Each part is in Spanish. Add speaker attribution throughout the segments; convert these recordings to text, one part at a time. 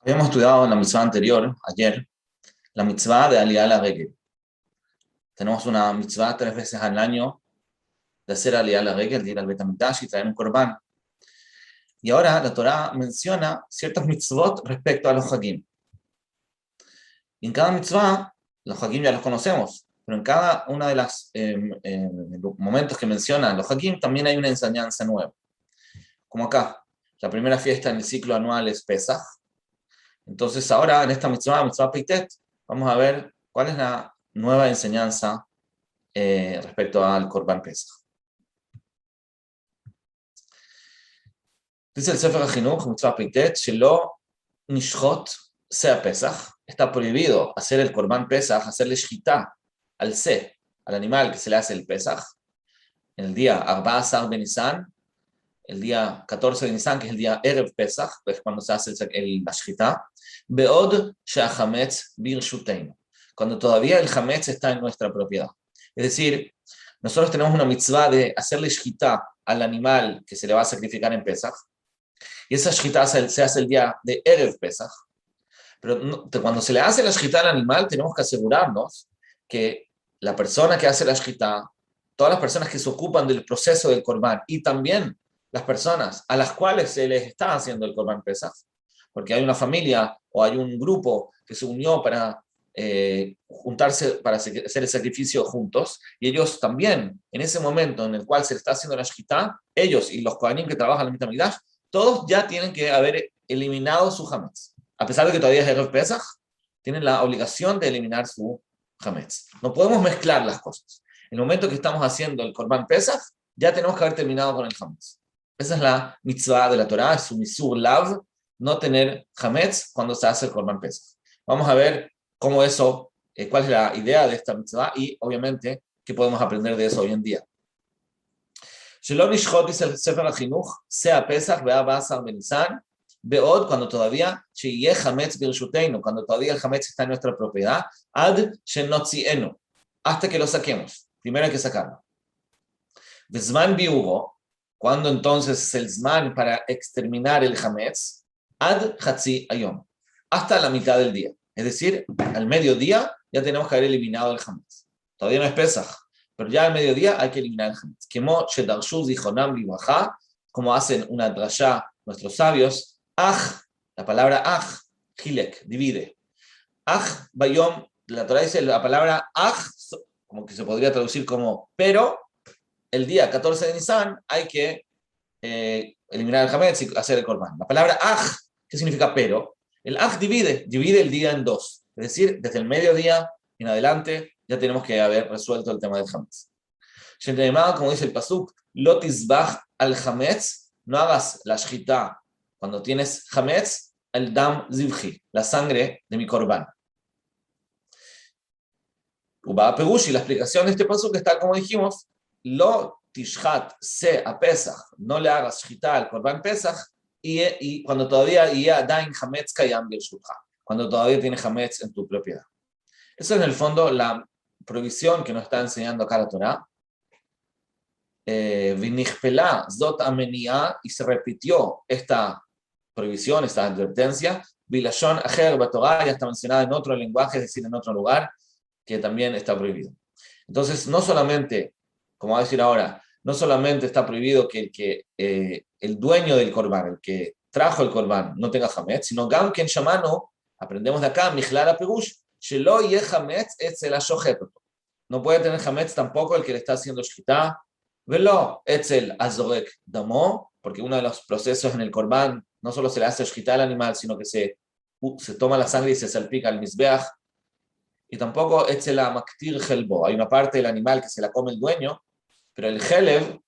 Speaker 1: Habíamos estudiado en la mitzvah anterior, ayer, la mitzvah de Aliyah la Regel. Tenemos una mitzvah 3 veces al año de hacer Aliyah la Regel, de ir al Bet HaMikdash y traer un corbán. Y ahora la Torah menciona ciertos mitzvot respecto a los Hagim. Y en cada mitzvah, los Hagim ya los conocemos, pero en cada uno de los momentos que mencionan los Hagim también hay una enseñanza nueva. Como acá, la primera fiesta en el ciclo anual es Pesach. Entonces ahora en esta mitzvah Peitet, vamos a ver cuál es la nueva enseñanza respecto al Korban Pesach. Dice el Sefer HaChinuch, mitzvah Peitet, Shelo Nishchot sea Pesach. Está prohibido hacer el Korban Pesach, hacerle shchita al se, al animal que se le hace el Pesach, en el día Arba Asar de Nisan, el día 14 de Nisan, que es el día Erev Pesach, pues cuando se hace la shchita, Beod she'achametz birshuteinu, cuando todavía el hametz está en nuestra propiedad. Es decir, nosotros tenemos una mitzvah de hacerle shchita al animal que se le va a sacrificar en Pesach, y esa shchita se hace el día de Erev Pesach, pero cuando se le hace la shchita al animal, tenemos que asegurarnos que la persona que hace la shchita, todas las personas que se ocupan del proceso del Korban, y también las personas a las cuales se les está haciendo el Korban Pesach, porque hay una familia o hay un grupo que se unió para juntarse para hacer el sacrificio juntos, y ellos también, en ese momento en el cual se le está haciendo la shchita, ellos y los kohanim que trabajan en el Bet HaMikdash, todos ya tienen que haber eliminado su hametz. A pesar de que todavía es Erev Pesach, tienen la obligación de eliminar su hametz. No podemos mezclar las cosas. En el momento que estamos haciendo el Korban Pesach, ya tenemos que haber terminado con el hametz. Esa es la mitzvah de la Torah, es su misur lav, no tener hametz cuando se hace el Korban Pesach. Vamos a ver cómo eso, cuál es la idea de esta mitzvah y, obviamente, qué podemos aprender de eso hoy en día. Shelo nishchot, dice el Sefer HaChinuch, sea Pesach, vea Basar Benisan, Beod, cuando todavía, sheyeh hametz birshuteinu, cuando todavía el hametz está en nuestra propiedad, ad shenotzienu, hasta que lo saquemos. Primero hay que sacarlo. Vezman biuro, cuando entonces es el zman para exterminar el hametz, ad hatzi ayom, hasta la mitad del día. Es decir, al mediodía ya tenemos que haber eliminado el hametz. Todavía no es Pesach, pero ya al mediodía hay que eliminar el hametz. Kemo shedarshu zichronam libraja, como hacen una drashá nuestros sabios, la palabra hilek, divide. Bayom, la Torah dice la palabra como que se podría traducir como pero, el día 14 de Nisan hay que eliminar el hametz y hacer el korban. La palabra ¿qué significa pero? El divide el día en dos. Es decir, desde el mediodía en adelante ya tenemos que haber resuelto el tema del hametz. Como dice el pasuk, lo tizbach al hametz, no hagas la shchita cuando tienes hametz, el dam zivchi, la sangre de mi korban. Uba perushi, la explicación de este pasuk está como dijimos, lo tishhat se a Pesach, no le hagas shchita al korban Pesach, y cuando todavía dain hametz kayam birshutcha, cuando todavía tienes hametz en tu propiedad. Eso es en el fondo la prohibición que nos está enseñando acá la Torah. Vinichpelá zot amenia, y se repitió esta prohibición, esta advertencia, bilashon acher batorah, ya está mencionada en otro lenguaje, es decir, en otro lugar, que también está prohibido. Entonces, no solamente, como va a decir ahora, no solamente está prohibido que el dueño del korban, el que trajo el korban, no tenga hametz, sino gam ken shamanu, aprendemos de acá, michlal perush, shelo yeh hametz etzel hashochet. No puede tener hametz tampoco el que le está haciendo shchita, velo etzel azorek damo, porque uno de los procesos en el korban no solo se le hace shchita al animal, sino que se toma la sangre y se salpica al mizbeach. Y tampoco etzel maktir helbo, hay una parte del animal que se la come el dueño, pero el helev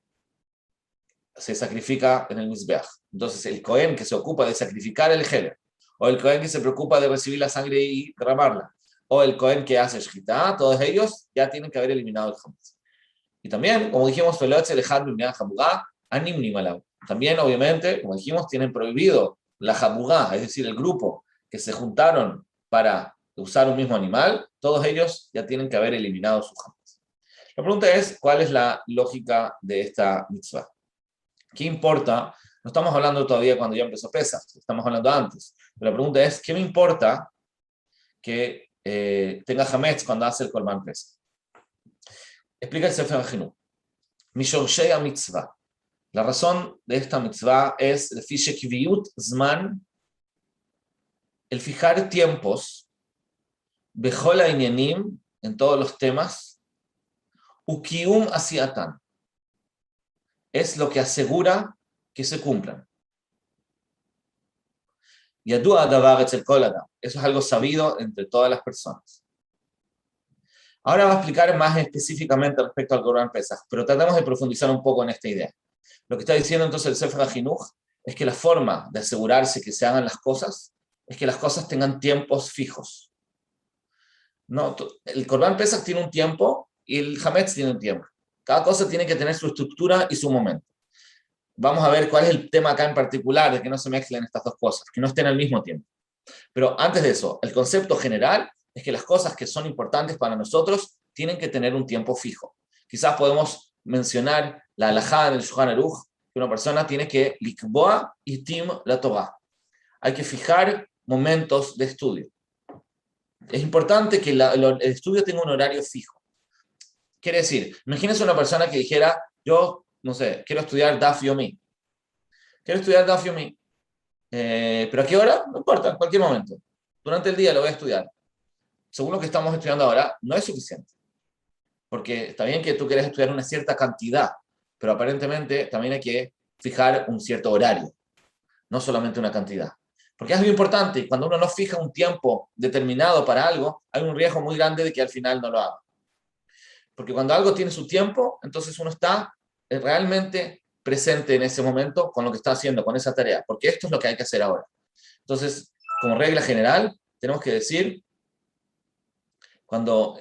Speaker 1: se sacrifica en el mizbeach. Entonces el kohen que se ocupa de sacrificar el helev, o el kohen que se preocupa de recibir la sangre y derramarla, o el kohen que hace shchita, todos ellos ya tienen que haber eliminado el hametz. Y también, como dijimos, también obviamente, como dijimos, tienen prohibido la jabugá, es decir, el grupo que se juntaron para usar un mismo animal, todos ellos ya tienen que haber eliminado su hametz. La pregunta es, ¿cuál es la lógica de esta mitzvah? ¿Qué importa? No estamos hablando todavía cuando ya empezó Pesach, estamos hablando antes. Pero la pregunta es, ¿qué me importa que tenga Hametz cuando hace el Korban Pesach? Explica el Sefer HaChinuch. Mishorshei HaMitzvah. La razón de esta mitzvah es el Fishekiviyut Zman, el fijar tiempos, Bechol HaInyanim, en todos los temas, Ukium Asiatan. Es lo que asegura que se cumplan. Yadua Davar Etzel Kol Adam. Eso es algo sabido entre todas las personas. Ahora va a explicar más específicamente respecto al Korban Pesach, pero tratamos de profundizar un poco en esta idea. Lo que está diciendo entonces el Sefer HaChinuch es que la forma de asegurarse que se hagan las cosas es que las cosas tengan tiempos fijos. No, el Korban Pesach tiene un tiempo y el Hametz tiene un tiempo. Cada cosa tiene que tener su estructura y su momento. Vamos a ver cuál es el tema acá en particular, de que no se mezclen estas dos cosas, que no estén al mismo tiempo. Pero antes de eso, el concepto general es que las cosas que son importantes para nosotros tienen que tener un tiempo fijo. Quizás podemos mencionar la halajá en el Shulchan Aruch, que una persona tiene que likboa itim la Torah. Hay que fijar momentos de estudio. Es importante que el estudio tenga un horario fijo. Quiere decir, imagínense una persona que dijera, yo, no sé, quiero estudiar Daf Yomi. Quiero estudiar Daf Yomi. ¿Pero a qué hora? No importa, en cualquier momento. Durante el día lo voy a estudiar. Según lo que estamos estudiando ahora, no es suficiente. Porque está bien que tú quieres estudiar una cierta cantidad, pero aparentemente también hay que fijar un cierto horario, no solamente una cantidad. Porque es algo importante, y cuando uno no fija un tiempo determinado para algo, hay un riesgo muy grande de que al final no lo haga. Porque cuando algo tiene su tiempo, entonces uno está realmente presente en ese momento con lo que está haciendo, con esa tarea, porque esto es lo que hay que hacer ahora. Entonces, como regla general, tenemos que decir, cuando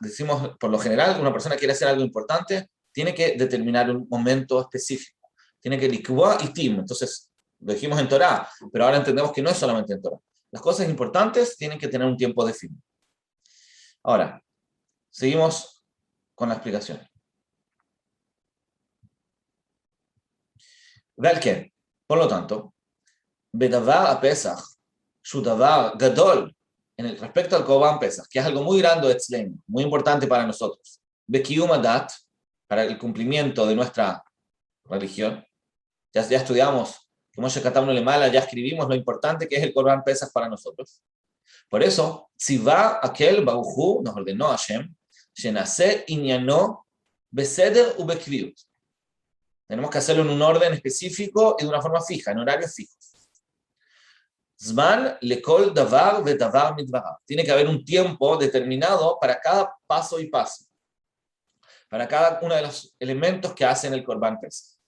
Speaker 1: decimos por lo general que una persona quiere hacer algo importante, tiene que determinar un momento específico. Tiene que likua y tim. Entonces, lo dijimos en Torah, pero ahora entendemos que no es solamente en Torah. Las cosas importantes tienen que tener un tiempo definido. Ahora, seguimos con la explicación. Velken, por lo tanto, Bedavar a Pesach, Shudavar Gadol, respecto al Korban Pesach, que es algo muy grande de Tzlein, muy importante para nosotros. Bekiyum Adat, para el cumplimiento de nuestra religión. Ya estudiamos, como Shekatam Lemala, ya escribimos lo importante que es el Korban Pesach para nosotros. Por eso, Tziva Akel Bauhu nos ordenó Hashem, Shenase Inyano Beseder Ubekviut. Tenemos que hacerlo en un orden específico y de una forma fija, en horarios fijos. Zman lekol davar ve davar midvarar. Tiene que haber un tiempo determinado para cada paso y paso, para cada uno de los elementos que hacen el Korban Pesach.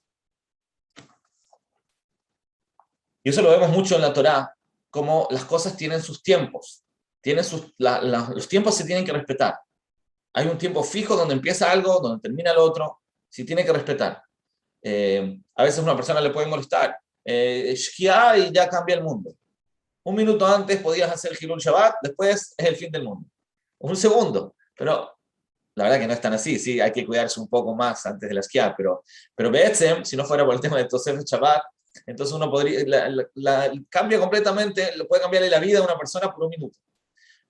Speaker 1: Y eso lo vemos mucho en la Torá, como las cosas tienen sus tiempos. Los tiempos se tienen que respetar. Hay un tiempo fijo donde empieza algo, donde termina el otro, se tiene que respetar. A veces a una persona le puede molestar, Shkia y ya cambia el mundo. Un minuto antes podías hacer Hilul Shabbat, después es el fin del mundo. Un segundo, pero la verdad que no es tan así, sí, hay que cuidarse un poco más antes de la Shkia, pero Be'etzem, si no fuera por el tema de Tosef Shabbat, entonces uno podría, cambia completamente, puede cambiarle la vida a una persona por un minuto.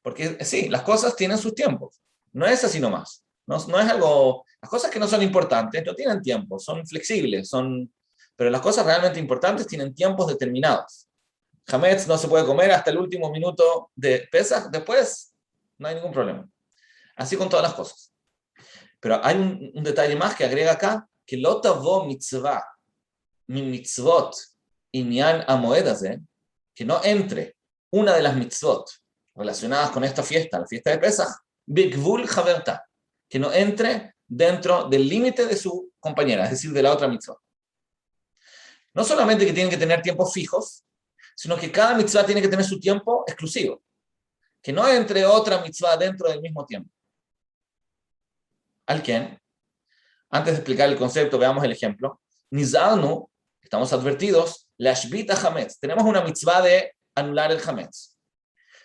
Speaker 1: Porque sí, las cosas tienen sus tiempos, no es así nomás. No es algo, las cosas que no son importantes no tienen tiempo, son flexibles, pero las cosas realmente importantes tienen tiempos determinados. Hametz no se puede comer hasta el último minuto de Pesach, después no hay ningún problema. Así con todas las cosas. Pero hay un detalle más que agrega acá, que lo tavo mitzvah, mi mitzvot, inyan amoedaze, que no entre una de las mitzvot relacionadas con esta fiesta, la fiesta de Pesach, bigvul haverta, que no entre dentro del límite de su compañera, es decir, de la otra mitzvah. No solamente que tienen que tener tiempos fijos, sino que cada mitzvah tiene que tener su tiempo exclusivo. Que no entre otra mitzvah dentro del mismo tiempo. Al-Ken, antes de explicar el concepto, veamos el ejemplo. Nizarnu, estamos advertidos, la Shvita Hametz. Tenemos una mitzvah de anular el Hametz.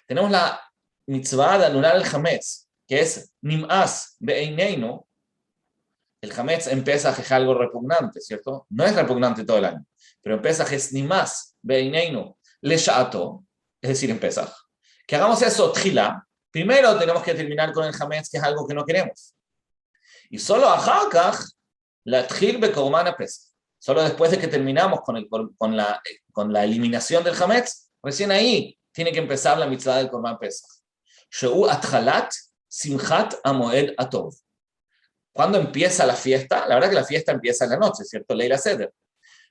Speaker 1: Tenemos la mitzvah de anular el Hametz, que es Nim'as Be'eineinu. El Hametz en Pesach es algo repugnante, ¿cierto? No es repugnante todo el año, pero en Pesach es Nim'as Be'eineinu. le sha'ato, es decir, en Pesach, que hagamos eso tchila, primero tenemos que terminar con el hametz, que es algo que no queremos. Y solo achar kach, la tchil bekorban Pesach. Solo después de que terminamos con la eliminación del hametz, recién ahí tiene que empezar la mitzvah del korban Pesach. She'u atchalat simchat hamoed atov. ¿Cuándo empieza la fiesta? La verdad que la fiesta empieza en la noche, ¿cierto? Leila Seder.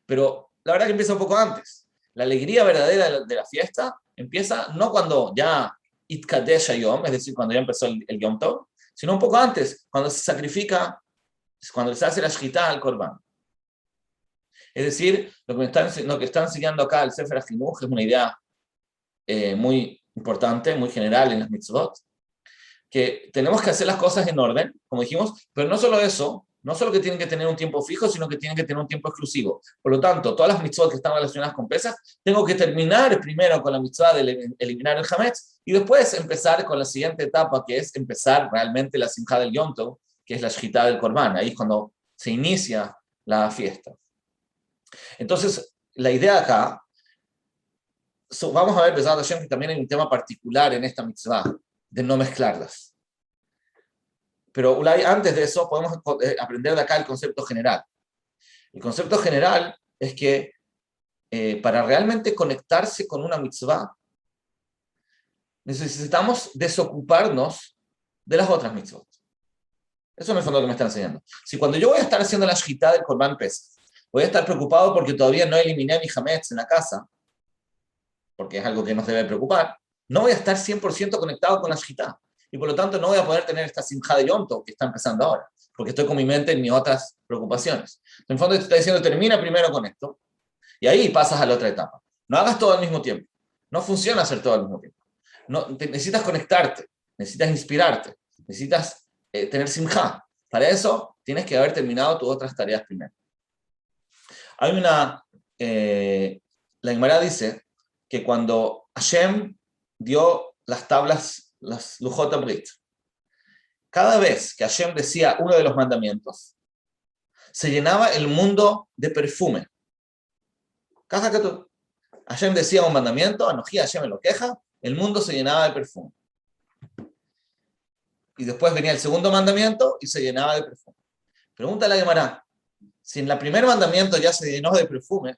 Speaker 1: Pero la verdad que empieza un poco antes. La alegría verdadera de la fiesta empieza no cuando ya itkadesh hayom, es decir, cuando ya empezó el Yom Tov, sino un poco antes, cuando se sacrifica, cuando se hace la shchita al korban. Es decir, lo que está enseñando acá el Sefer HaChinuch es una idea muy importante, muy general en las mitzvot, que tenemos que hacer las cosas en orden, como dijimos, pero no solo eso, no solo que tienen que tener un tiempo fijo, sino que tienen que tener un tiempo exclusivo. Por lo tanto, todas las mitzvot que están relacionadas con Pesach, tengo que terminar primero con la mitzvah de eliminar el hametz y después empezar con la siguiente etapa, que es empezar realmente la simcha del Yom Tov, que es la shchita del korban. Ahí es cuando se inicia la fiesta. Entonces, la idea acá, vamos a ver, Besat Hashem, que también hay un tema particular en esta mitzvah, de no mezclarlas. Pero antes de eso podemos aprender de acá el concepto general. El concepto general es que para realmente conectarse con una mitzvah, necesitamos desocuparnos de las otras mitzvot. Eso en el fondo es lo que me está enseñando. Si cuando yo voy a estar haciendo la shchita del korban Pesach, voy a estar preocupado porque todavía no eliminé mi hametz en la casa, porque es algo que nos debe preocupar, no voy a estar 100% conectado con la shchita. Y por lo tanto no voy a poder tener esta simcha de Yom Tov que está empezando ahora, porque estoy con mi mente en mis otras preocupaciones. En el fondo te está diciendo, termina primero con esto, y ahí pasas a la otra etapa. No hagas todo al mismo tiempo. No funciona hacer todo al mismo tiempo. Necesitas conectarte, necesitas inspirarte, necesitas tener simcha. Para eso tienes que haber terminado tus otras tareas primero. Hay la Gemara dice que cuando Hashem dio las tablas, las Lujot Abrit, cada vez que Hashem decía uno de los mandamientos, se llenaba el mundo de perfume. Caja que tú. Hashem decía un mandamiento, Anoji Hashem me lo queja, el mundo se llenaba de perfume. Y después venía el segundo mandamiento y se llenaba de perfume. Pregúntale a la Gemara, si en el primer mandamiento ya se llenó de perfume,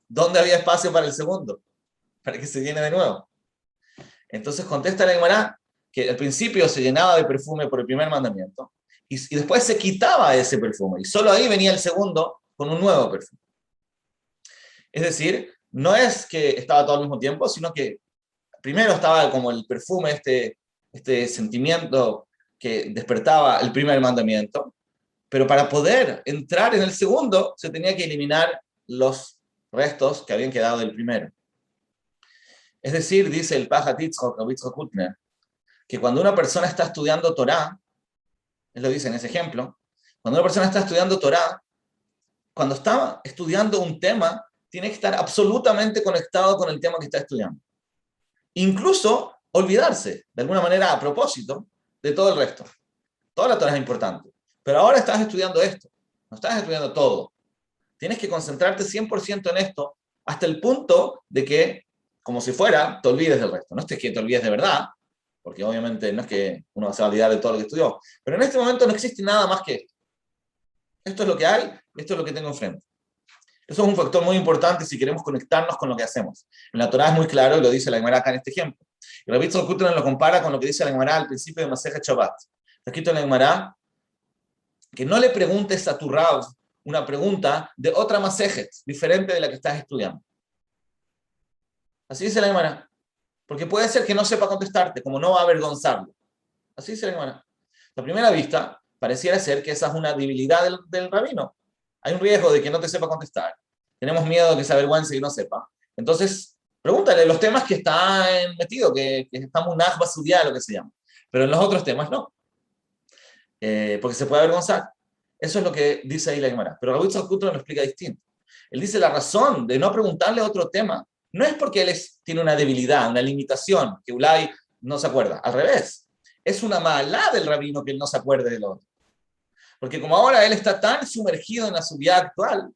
Speaker 1: ¿dónde había espacio para el segundo? Para que se llene de nuevo. Entonces contesta la Gemara que al principio se llenaba de perfume por el primer mandamiento y después se quitaba ese perfume y solo ahí venía el segundo con un nuevo perfume. Es decir, no es que estaba todo al mismo tiempo, sino que primero estaba como el perfume, este sentimiento que despertaba el primer mandamiento, pero para poder entrar en el segundo se tenía que eliminar los restos que habían quedado del primero. Es decir, dice el Pajat Yitzchok, o Yitzchok Hutner, que cuando una persona está estudiando Torah, él lo dice en ese ejemplo, cuando una persona está estudiando Torah, cuando está estudiando un tema, tiene que estar absolutamente conectado con el tema que está estudiando. Incluso olvidarse, de alguna manera a propósito, de todo el resto. Toda la Torah es importante, pero ahora estás estudiando esto, no estás estudiando todo. Tienes que concentrarte 100% en esto, hasta el punto de que, como si fuera, te olvides del resto. No es que te olvides de verdad, porque obviamente no es que uno se va a olvidar de todo lo que estudió, pero en este momento no existe nada más que esto. Esto es lo que hay, esto es lo que tengo enfrente. Eso es un factor muy importante si queremos conectarnos con lo que hacemos. En la Torah es muy claro, y lo dice la Gemara acá en este ejemplo. Y Rabbi Yitzchok Hutner lo compara con lo que dice la Gemara al principio de Masejet Shabbat. Está escrito en la Gemara que no le preguntes a tu Rav una pregunta de otra Masejet, diferente de la que estás estudiando. Así dice la Gemara. Porque puede ser que no sepa contestarte, como no va a avergonzarlo. Así dice la Gemara. A primera vista, pareciera ser que esa es una debilidad del rabino. Hay un riesgo de que no te sepa contestar. Tenemos miedo de que se avergüence y no sepa. Entonces, pregúntale los temas que están metidos, que estamos un ajba sudiá, lo que se llama. Pero en los otros temas no. Porque se puede avergonzar. Eso es lo que dice ahí la Gemara. Pero Rabbi Yitzchok Hutner lo explica distinto. Él dice la razón de no preguntarle otro tema no es porque él tiene una debilidad, una limitación, que Ulay no se acuerda. Al revés. Es una mala del rabino que él no se acuerde del otro. Porque como ahora él está tan sumergido en la subida actual,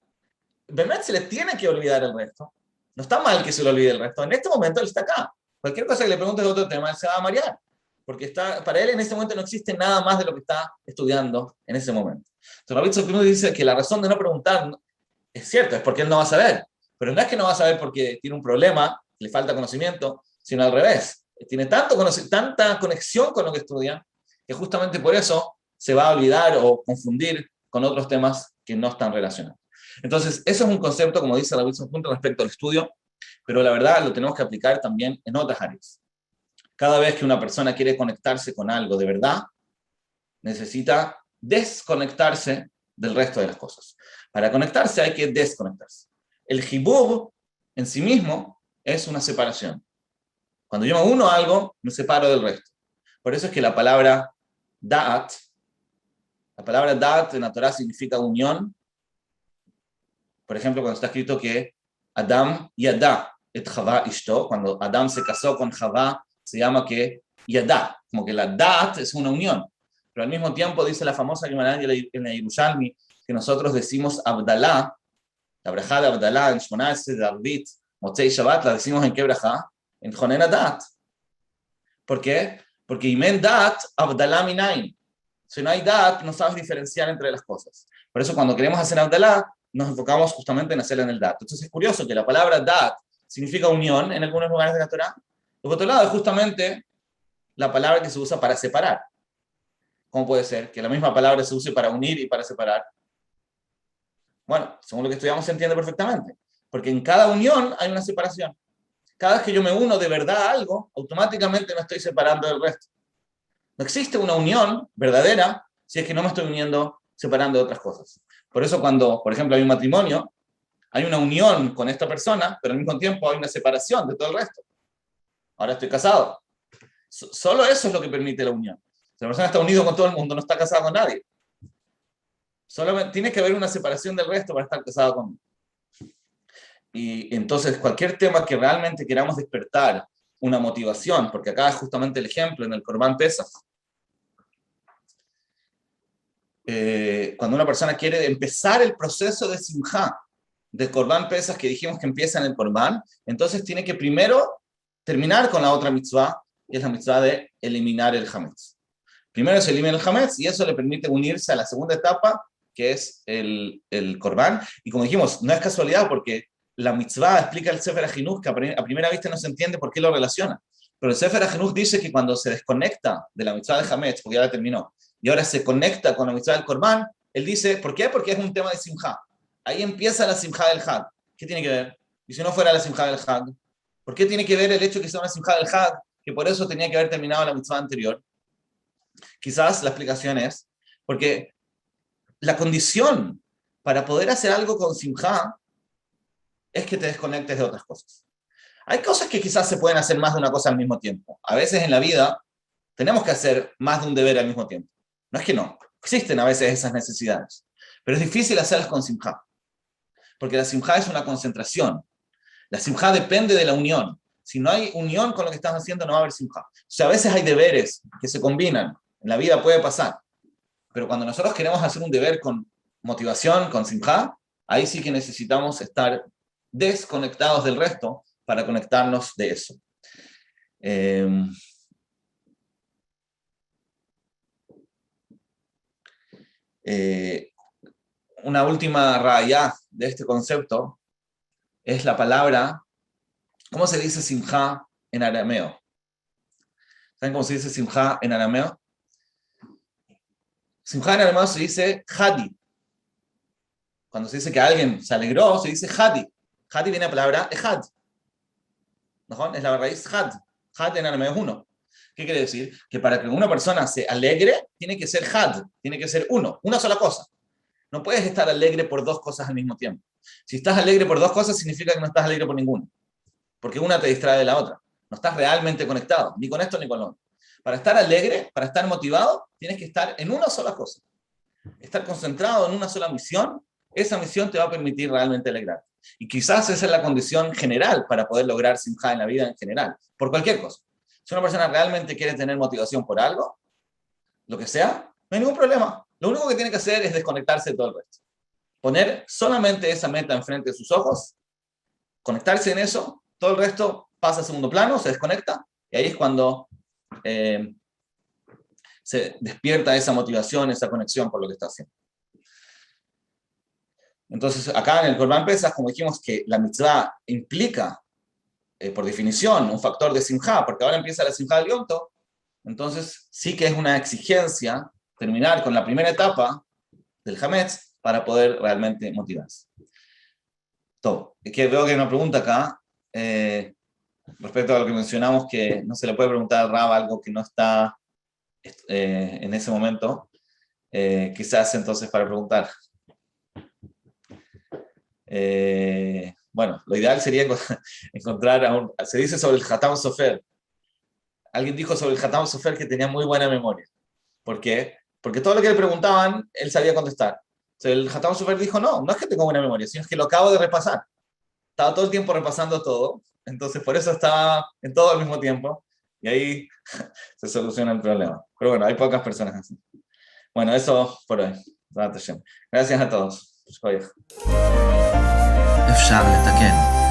Speaker 1: Bemet se le tiene que olvidar el resto. No está mal que se le olvide el resto. En este momento él está acá. Cualquier cosa que le preguntes de otro tema, él se va a marear. Porque para él en ese momento no existe nada más de lo que está estudiando en ese momento. Entonces, Rabbi Tzadok dice que la razón de no preguntar es cierto, es porque él no va a saber. Pero no es que no va a saber porque tiene un problema, le falta conocimiento, sino al revés. Tiene tanta conexión con lo que estudia que justamente por eso se va a olvidar o confundir con otros temas que no están relacionados. Entonces, eso es un concepto, como dice Rabbi Tzadok, respecto al estudio, pero la verdad lo tenemos que aplicar también en otras áreas. Cada vez que una persona quiere conectarse con algo de verdad, necesita desconectarse del resto de las cosas. Para conectarse hay que desconectarse. El hibur en sí mismo es una separación. Cuando yo me uno a algo, me separo del resto. Por eso es que la palabra da'at en la Torah significa unión. Por ejemplo, cuando está escrito que Adam yadá et Javá ishto, cuando Adam se casó con Javá, se llama que yadá, como que la da'at es una unión. Pero al mismo tiempo dice la famosa Gemara en la Yerushalmi que nosotros decimos Abdalá, la brajá de Abdalá en Shmonah de Arvit, Motzei Shabbat, la decimos en qué brajá? En Jonen Adat. ¿Por qué? Porque Imen Dat, Abdalá Minayin. Si no hay Dat, no sabes diferenciar entre las cosas. Por eso cuando queremos hacer Abdalá, nos enfocamos justamente en hacerlo en el Dat. Entonces es curioso que la palabra Dat significa unión en algunos lugares de la Torah. Por otro lado, es justamente la palabra que se usa para separar. ¿Cómo puede ser que la misma palabra se use para unir y para separar? Bueno, según lo que estudiamos se entiende perfectamente. Porque en cada unión hay una separación. Cada vez que yo me uno de verdad a algo, automáticamente me estoy separando del resto. No existe una unión verdadera si es que no me estoy uniendo, separando de otras cosas. Por eso cuando, por ejemplo, hay un matrimonio, hay una unión con esta persona, pero al mismo tiempo hay una separación de todo el resto. Ahora estoy casado. Solo eso es lo que permite la unión. Si la persona está unida con todo el mundo, no está casada con nadie. Solo tiene que haber una separación del resto para estar casado conmigo. Y entonces cualquier tema que realmente queramos despertar una motivación, porque acá es justamente el ejemplo en el Corban Pesach, cuando una persona quiere empezar el proceso de Simjá, de Corban Pesach que dijimos que empieza en el Corban, entonces tiene que primero terminar con la otra mitzvah, que es la mitzvah de eliminar el Hametz. Primero se elimina el Hametz y eso le permite unirse a la segunda etapa, que es el Corban. Y como dijimos, no es casualidad porque la mitzvah explica el Sefer HaChinuch, que a primera vista no se entiende por qué lo relaciona. Pero el Sefer HaChinuch dice que cuando se desconecta de la mitzvah de Hametz, porque ya la terminó, y ahora se conecta con la mitzvah del Corban, él dice, ¿por qué? Porque es un tema de Simjá. Ahí empieza la Simjá del Hag. ¿Qué tiene que ver? Y si no fuera la Simjá del Hag, ¿por qué tiene que ver el hecho de que sea una Simjá del Hag, que por eso tenía que haber terminado la mitzvah anterior? Quizás la explicación es porque la condición para poder hacer algo con Simjá es que te desconectes de otras cosas. Hay cosas que quizás se pueden hacer más de una cosa al mismo tiempo. A veces en la vida tenemos que hacer más de un deber al mismo tiempo. No es que no, existen a veces esas necesidades. Pero es difícil hacerlas con Simjá. Porque la Simjá es una concentración. La Simjá depende de la unión. Si no hay unión con lo que estás haciendo, no va a haber Simjá. O sea, a veces hay deberes que se combinan. En la vida puede pasar. Pero cuando nosotros queremos hacer un deber con motivación, con Simjá, ahí sí que necesitamos estar desconectados del resto para conectarnos de eso. Una última raya de este concepto es la palabra, ¿cómo se dice Simjá en arameo? ¿Saben cómo se dice Simjá en arameo? Simjá en arameo se dice Hadi. Cuando se dice que alguien se alegró, se dice Hadi. Hadi viene de la palabra Ehad. ¿No? Es la raíz Had. Had en arameo es uno. ¿Qué quiere decir? Que para que una persona se alegre, tiene que ser Had, tiene que ser uno, una sola cosa. No puedes estar alegre por dos cosas al mismo tiempo. Si estás alegre por dos cosas, significa que no estás alegre por ninguna. Porque una te distrae de la otra. No estás realmente conectado, ni con esto ni con lo otro. Para estar alegre, para estar motivado, tienes que estar en una sola cosa. Estar concentrado en una sola misión, esa misión te va a permitir realmente alegrarte. Y quizás esa es la condición general para poder lograr Simjá en la vida en general, por cualquier cosa. Si una persona realmente quiere tener motivación por algo, lo que sea, no hay ningún problema. Lo único que tiene que hacer es desconectarse de todo el resto. Poner solamente esa meta enfrente de sus ojos conectarse en eso, todo el resto pasa a segundo plano, se desconecta, y ahí es cuando se despierta esa motivación, esa conexión por lo que está haciendo. Entonces, acá en el Corban Pesach, como dijimos que la mitzvah implica, por definición, un factor de simjá, porque ahora empieza la simjá del Yom Tov, entonces sí que es una exigencia terminar con la primera etapa del Hametz para poder realmente motivarse. Todo. Es que veo que hay una pregunta acá, respecto a lo que mencionamos, que no se le puede preguntar al Rab algo que no está en ese momento, quizás entonces para preguntar. Bueno, lo ideal sería encontrar, se dice sobre el Hatam Sofer. Alguien dijo sobre el Hatam Sofer que tenía muy buena memoria. ¿Por qué? Porque todo lo que le preguntaban, él sabía contestar. Entonces el Hatam Sofer dijo, no es que tengo buena memoria, sino es que lo acabo de repasar. Estaba todo el tiempo repasando todo, entonces por eso estaba en todo al mismo tiempo, y ahí se soluciona el problema. Pero bueno, hay pocas personas así. Bueno, eso por hoy. Gracias a todos.
Speaker 2: אפשר לתקן.